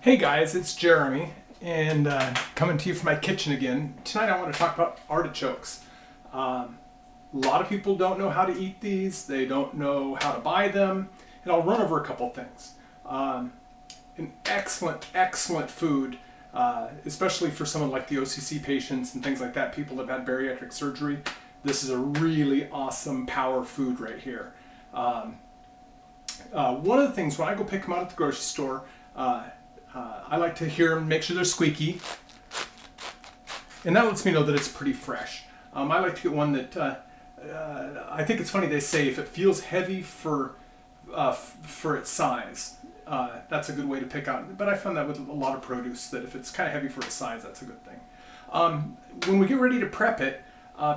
Hey guys, it's Jeremy, and coming to you from my kitchen again. Tonight I want to talk about artichokes. A lot of people don't know how to eat these, they don't know how to buy them, and I'll run over a couple things. An excellent food, especially for someone like the OCC patients and things like that, people that have had bariatric surgery. This is a really awesome power food right here. One of the things, when I go pick them out at the grocery store, I like to hear them, make sure they're squeaky, and that lets me know that it's pretty fresh. I like to get one that, I think it's funny they say if it feels heavy for its size, that's a good way to pick out. But I found that with a lot of produce, that if it's kind of heavy for its size, that's a good thing. When we get ready to prep it,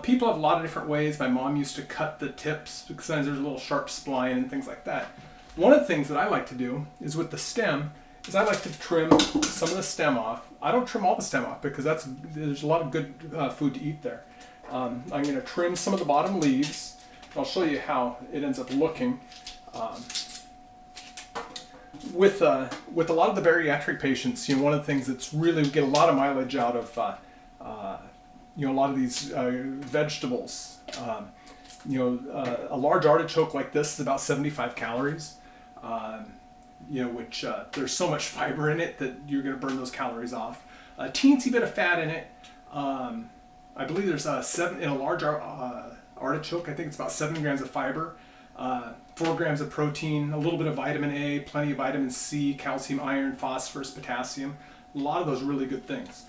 people have a lot of different ways. My mom used to cut the tips because sometimes there's a little sharp spline and things like that. One of the things that I like to do is with the stem, is I like to trim some of the stem off. I don't trim all the stem off because there's a lot of good food to eat there. I'm going to trim some of the bottom leaves. I'll show you how it ends up looking. With a lot of the bariatric patients, one of the things that's really, we get a lot of mileage out of, a lot of these vegetables. A large artichoke like this is about 75 calories. Which there's so much fiber in it that you're going to burn those calories off. A teensy bit of fat in it. I believe there's in a large artichoke. I think it's about 7 grams of fiber, 4 grams of protein, a little bit of vitamin A, plenty of vitamin C, calcium, iron, phosphorus, potassium. A lot of those really good things.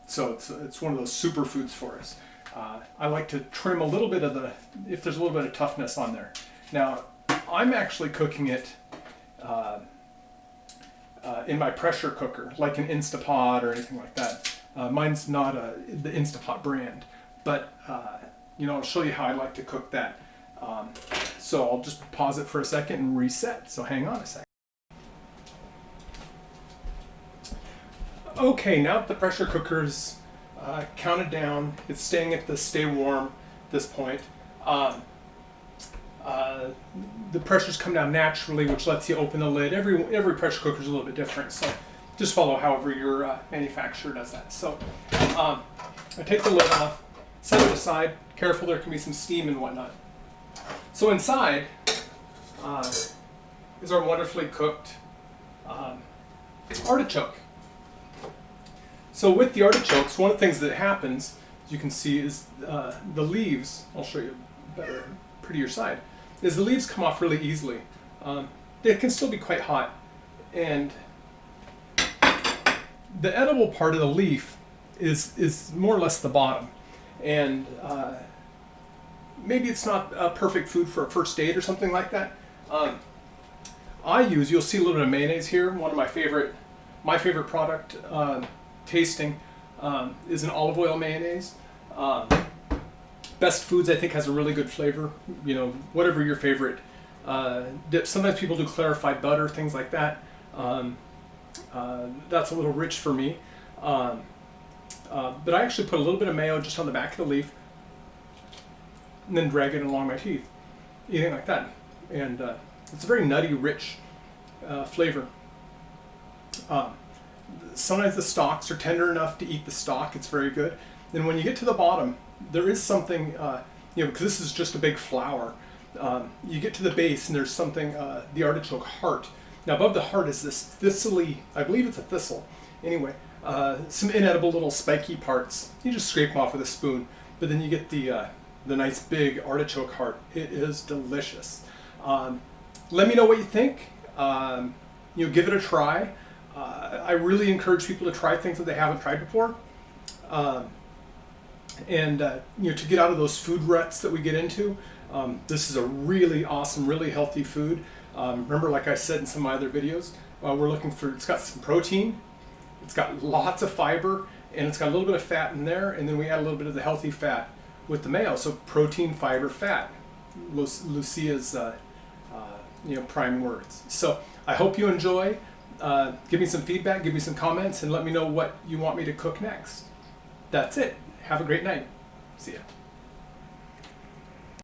So it's one of those superfoods for us. I like to trim a little bit of if there's a little bit of toughness on there. Now, I'm actually cooking it in my pressure cooker, like an Instapot or anything like that. Mine's not the Instapot brand, but I'll show you how I like to cook that. So I'll just pause it for a second and reset. So hang on a second. Okay, now that the pressure cooker's counted down, it's staying at the stay warm at this point. The pressures come down naturally, which lets you open the lid. Every pressure cooker is a little bit different, so just follow however your manufacturer does that. So I take the lid off, set it aside. Careful, there can be some steam and whatnot. So inside is our wonderfully cooked artichoke. So with the artichokes, one of the things that happens, as you can see, is the leaves. I'll show you a better, prettier side. Is the leaves come off really easily. They can still be quite hot, and the edible part of the leaf is more or less the bottom, and maybe it's not a perfect food for a first date or something like that. You'll see a little bit of mayonnaise here. One of my favorite product tasting is an olive oil mayonnaise. Best Foods, I think, has a really good flavor. Whatever your favorite dip. Sometimes people do clarified butter, things like that. That's a little rich for me. But I actually put a little bit of mayo just on the back of the leaf, and then drag it along my teeth, eating like that. And it's a very nutty, rich flavor. Sometimes the stalks are tender enough to eat the stalk. It's very good. Then when you get to the bottom, there is something, because this is just a big flower. You get to the base and there's something, the artichoke heart. Now above the heart is this thistly, I believe it's a thistle. Anyway, some inedible little spiky parts. You just scrape them off with a spoon, but then you get the nice big artichoke heart. It is delicious. Let me know what you think. Give it a try. I really encourage people to try things that they haven't tried before. To get out of those food ruts that we get into, this is a really awesome, really healthy food. Remember, like I said in some of my other videos, we're looking for, it's got some protein, it's got lots of fiber, and it's got a little bit of fat in there, and then we add a little bit of the healthy fat with the mayo. So protein, fiber, fat, Lucia's prime words. So I hope you enjoy. Give me some feedback, give me some comments, and let me know what you want me to cook next. That's it. Have a great night. See ya.